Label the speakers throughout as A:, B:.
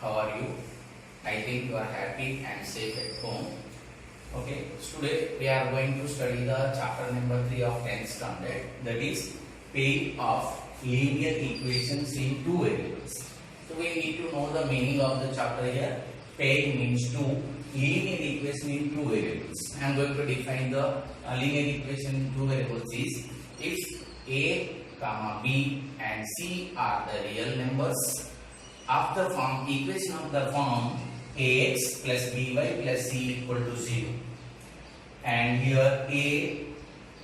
A: How are you? I think you are happy and safe at home. Okay, so today we are going to study the chapter number 3 of 10th standard, that is pair of linear equations in two variables. So we need to know the meaning of the chapter here. Pair means two, linear equation in two variables. I am going to define the linear equation in two variables is if A, B and C are the real numbers of the form equation of the form ax plus by plus c equal to 0, and here A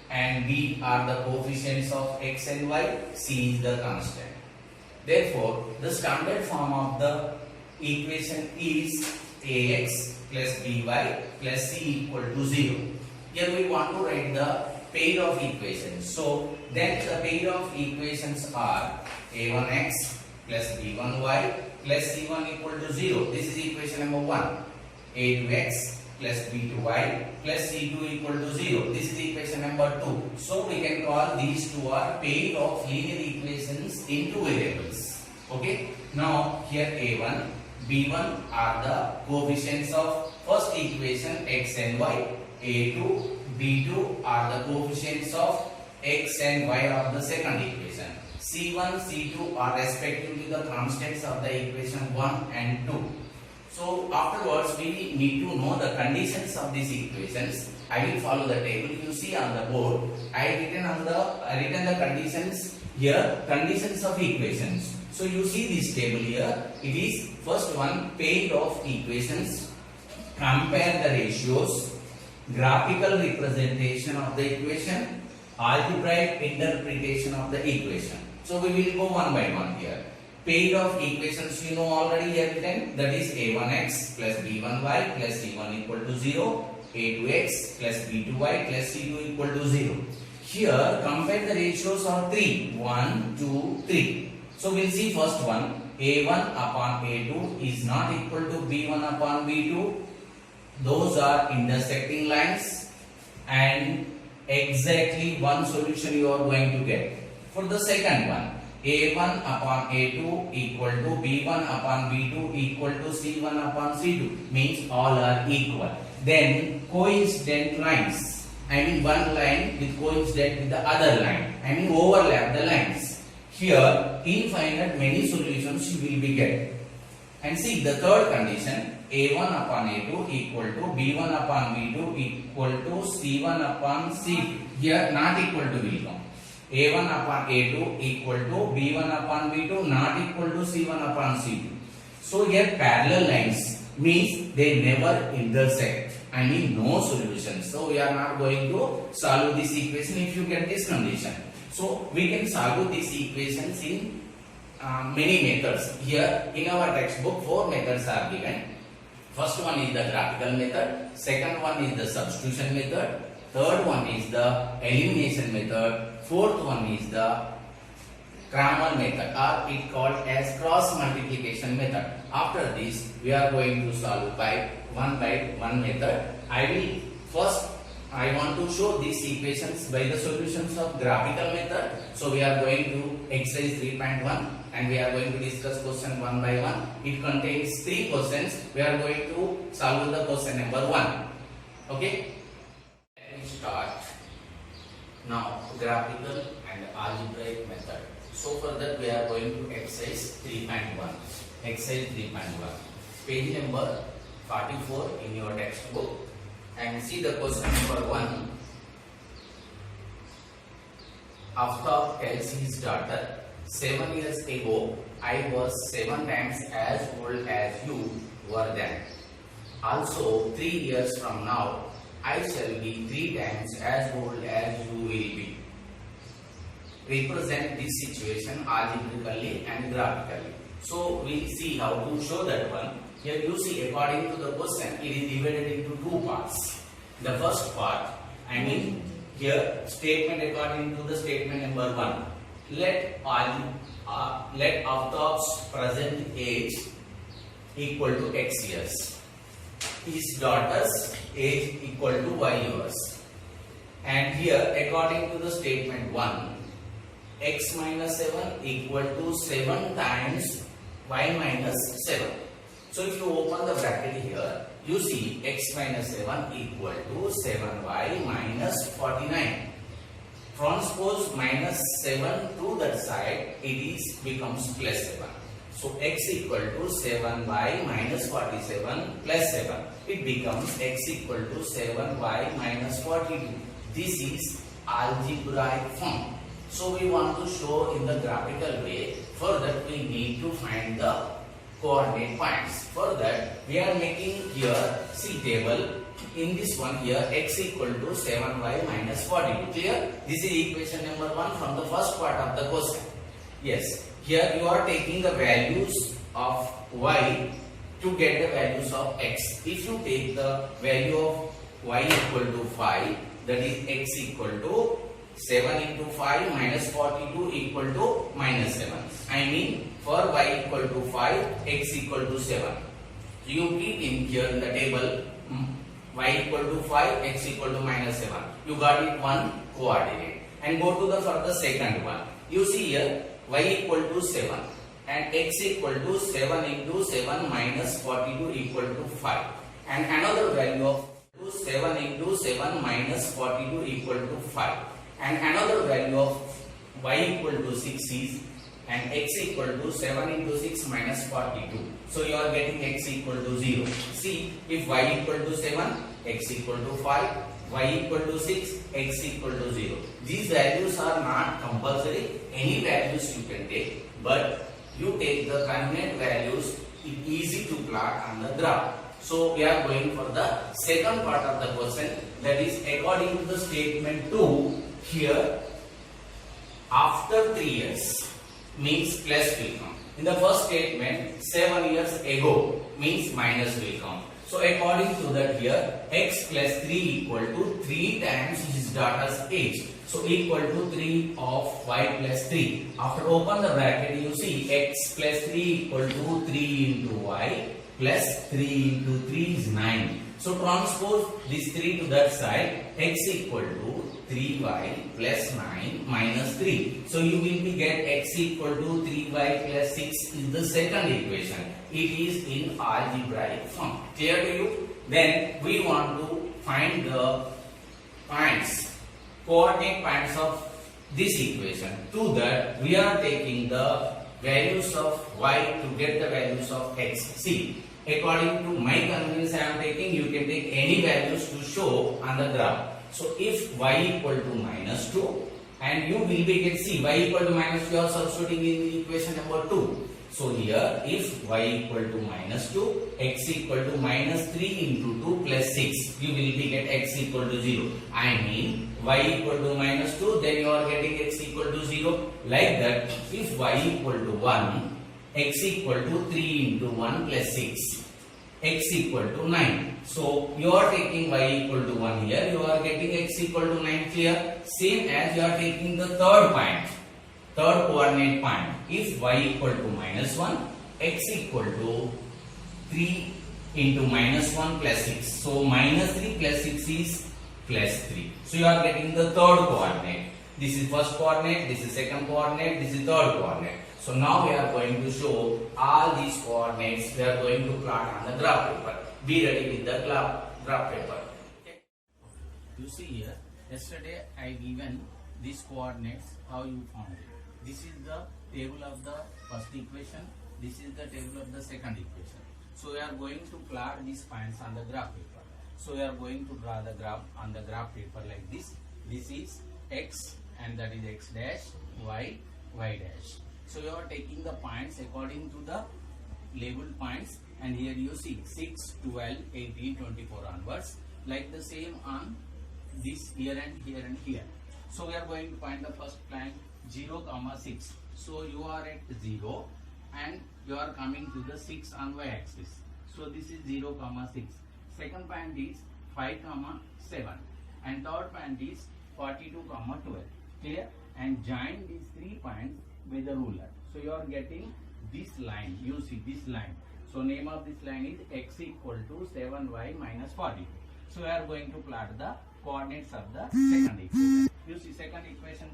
A: and B are the coefficients of x and y, c is the constant. Therefore, the standard form of the equation is ax plus by plus c equal to 0. Here we want to write the pair of equations. So then the pair of equations are a1x plus b1y plus c1 equal to 0. This is equation number 1. a2x plus b2y plus c2 equal to 0. This is equation number 2. So we can call these two are pair of linear equations in two variables. Okay. Now here a1, b1 are the coefficients of first equation x and y. a2, b2 are the coefficients of x and y of the second equation. C1, C2 are respectively the constants of the equation 1 and 2. So afterwards we need to know the conditions of these equations. I will follow the table you see on the board. I written the conditions here, conditions of equations. So you see this table here. It is first one, pair of equations, compare the ratios, graphical representation of the equation, algebraic interpretation of the equation. So we will go one by one here. Pair of equations you know already here written, that is a1x plus b1y plus c1 equal to 0, a2x plus b2y plus c2 equal to 0. Here compare the ratios are 3, 1, 2, 3. So we will see first one, a1 upon a2 is not equal to b1 upon b2. Those are intersecting lines and exactly one solution you are going to get. For the second one, a1 upon a2 equal to b1 upon b2 equal to c1 upon c2 means all are equal. Then coincident lines, I mean one line with coincident with the other line, I mean overlap the lines. Here infinite many solutions you will be get. And see the third condition, a1 upon a2 equal to b1 upon b2 equal to c1 upon c2. Here not equal to will come. a1 upon a2 equal to b1 upon b2 not equal to c1 upon c2. So here parallel lines means they never intersect. I mean no solution. So we are not going to solve this equation if you get this condition. So we can solve these equations in many methods. Here in our textbook 4 methods are given. First one is the graphical method, second one is the substitution method, third one is the elimination method, fourth one is the Cramer method, or it called as cross multiplication method. After this we are going to solve by one method. I want to show these equations by the solutions of graphical method. So we are going to exercise 3.1 and we are going to discuss question one by one. It contains 3 questions. We are going to solve the question number 1. Okay. Let me start now graphical and algebraic method. So for that we are going to exercise 3.1. Exercise 3.1. Page number 44 in your textbook. And see the question number 1. Aftab tells his daughter, 7 years ago I was 7 times as old as you were then. Also 3 years from now I shall be 3 times as old as you will be. Represent this situation algebraically and graphically. So we see how to show that one. Here you see according to the question it is divided into 2 parts. The first part, I mean here statement according to the statement number 1. Let Aftab's present age equal to x years. His daughter's age equal to y years. And here according to the statement 1, x minus 7 equal to 7 times y minus 7. So if you open the bracket here, you see x minus 7 equal to 7y minus 49. Transpose minus 7 to that side, becomes plus 7. So x equal to 7y minus 47 plus 7. It becomes x equal to 7y minus 42. This is algebraic form. So we want to show in the graphical way. For that we need to find the coordinate points. For that we are making here, see table. In this one here, x equal to 7y minus 42. Clear? This is equation number 1 from the first part of the question. Yes. Here you are taking the values of y to get the values of x. If you take the value of y equal to 5, that is x equal to 7 into 5 minus 42 equal to minus 7. I mean for y equal to 5, x equal to 7. You keep in here in the table y equal to 5, x equal to minus 7. You got it one coordinate. And go to the further second one. You see here y equal to 7 and x equal to 7 into 7 minus 42 equal to 5. And another value of 7 into 7 minus 42 equal to 5. And another value of y equal to 6 is, and x equal to 7 into 6 minus 42. So you are getting x equal to 0. See, if y equal to 7, x equal to 5, y equal to 6, x equal to 0. These values are not compulsory. Any values you can take, but you take the convenient values. It's easy to plot on the graph. So we are going for the second part of the question, that is according to the statement 2 here, after 3 years means plus will come. In the first statement 7 years ago means minus will come. So according to that here, x plus 3 equal to 3 times his daughter's age. So equal to 3 of y plus 3. After open the bracket, you see x plus 3 equal to 3 into y plus 3 into 3 is 9. So transpose this 3 to that side, x equal to 3y plus 9 minus 3. So you will be get x equal to 3y plus 6 is the second equation. It is in algebraic form. Clear to you? Then we want to find the points, coordinate points of this equation. To that we are taking the values of y to get the values of x. See, according to my convenience I am taking, you can take any values to show on the graph. So if y equal to minus 2, and you will be get, see y equal to minus 2 you are substituting in the equation number 2. So here if y equal to minus 2, x equal to minus 3 into 2 plus 6, you will be get x equal to 0. I mean y equal to minus 2, then you are getting x equal to 0. Like that, if y equal to 1, x equal to 3 into 1 plus 6, x equal to 9. So you are taking y equal to 1 here, you are getting x equal to 9. Clear? Same as you are taking the third point, third coordinate point. If y equal to minus 1, x equal to 3 into minus 1 plus 6. So minus 3 plus 6 is plus 3. So you are getting the third coordinate. This is first coordinate, this is second coordinate, this is third coordinate. So now we are going to show all these coordinates. We are going to plot on the graph paper. Be ready with the graph paper. Okay. You see here, yesterday I given these coordinates, how you found it. This is the table of the first equation. This is the table of the second equation. So we are going to plot these points on the graph paper. So we are going to draw the graph on the graph paper like this. This is x and that is x dash, y, y dash. So you are taking the points according to the labeled points, and here you see 6, 12, 18, 24 onwards. Like the same on this here and here and here. So we are going to find the first point 0, 6. So you are at 0 and you are coming to the 6 on y axis. So this is 0, 6. Second point is 5, 7. And third point is 42, 12. Clear? And join these 3 points with the ruler. So you are getting this line. You see this line. So name of this line is x equal to 7y minus 42. So we are going to plot the coordinates of the second equation. You see second equation,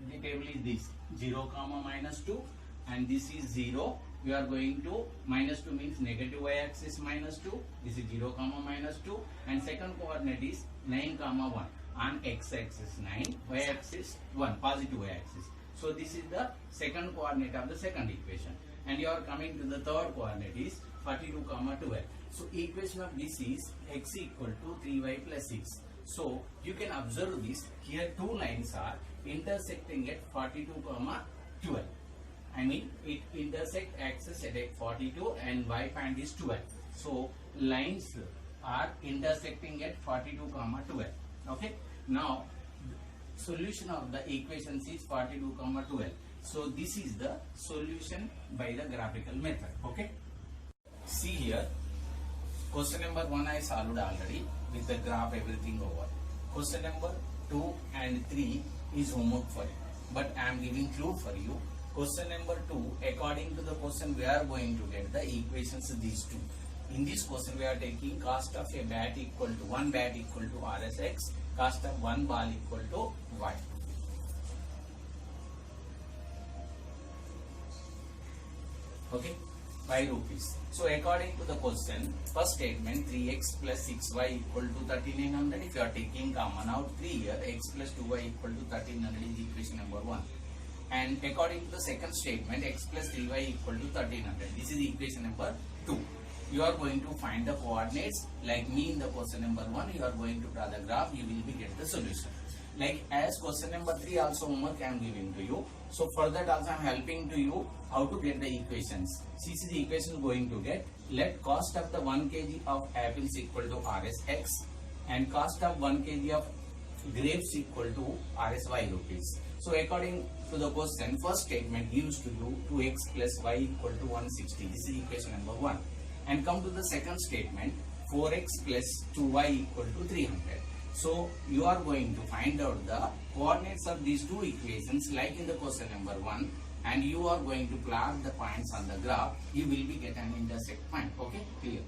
A: the table is this 0, minus 2, and this is 0, you are going to minus 2 means negative y-axis minus 2. This is 0 comma minus 2, and second coordinate is 9 comma 1. On x-axis 9, y-axis 1, positive y-axis. So this is the second coordinate of the second equation, and you are coming to the third coordinate is 42 comma 12. So equation of this is x equal to 3y plus 6. So you can observe this here, two lines are intersecting at 42 comma 12. I mean it intersect axis at 42 and y point is 12. So lines are intersecting at 42 comma 12. Okay. Now solution of the equations is 42 comma 12. So this is the solution by the graphical method. Okay. See here, question number 1 I solved already with the graph everything over. Question number 2 and 3 is homework for you, but I am giving clue for you. Question number 2, according to the question we are going to get the equations of these two. In this question we are taking cost of a bat equal to 1 bat equal to RSX, cost of 1 ball equal to Y. Okay, 5 rupees. So according to the question, first statement 3x plus 6y equal to 1300. If you are taking common out 3 here, x plus 2y equal to 1300 is equation number 1. And according to the second statement, x plus 3y equal to 1300. This is equation number 2. You are going to find the coordinates like me in the question number 1. You are going to draw the graph. You will be get the solution. Like as question number 3 also homework I am giving to you. So for that also I am helping to you how to get the equations. See the equation going to get. Let cost of the 1 kg of apples equal to RSX and cost of 1 kg of grapes equal to RSY rupees. So according to the question, first statement gives to you 2x plus y equal to 160. This is equation number 1. And come to the second statement, 4x plus 2y equal to 300. So you are going to find out the coordinates of these two equations like in the question number 1, and you are going to plot the points on the graph. You will be get an intersect point. Okay, clear.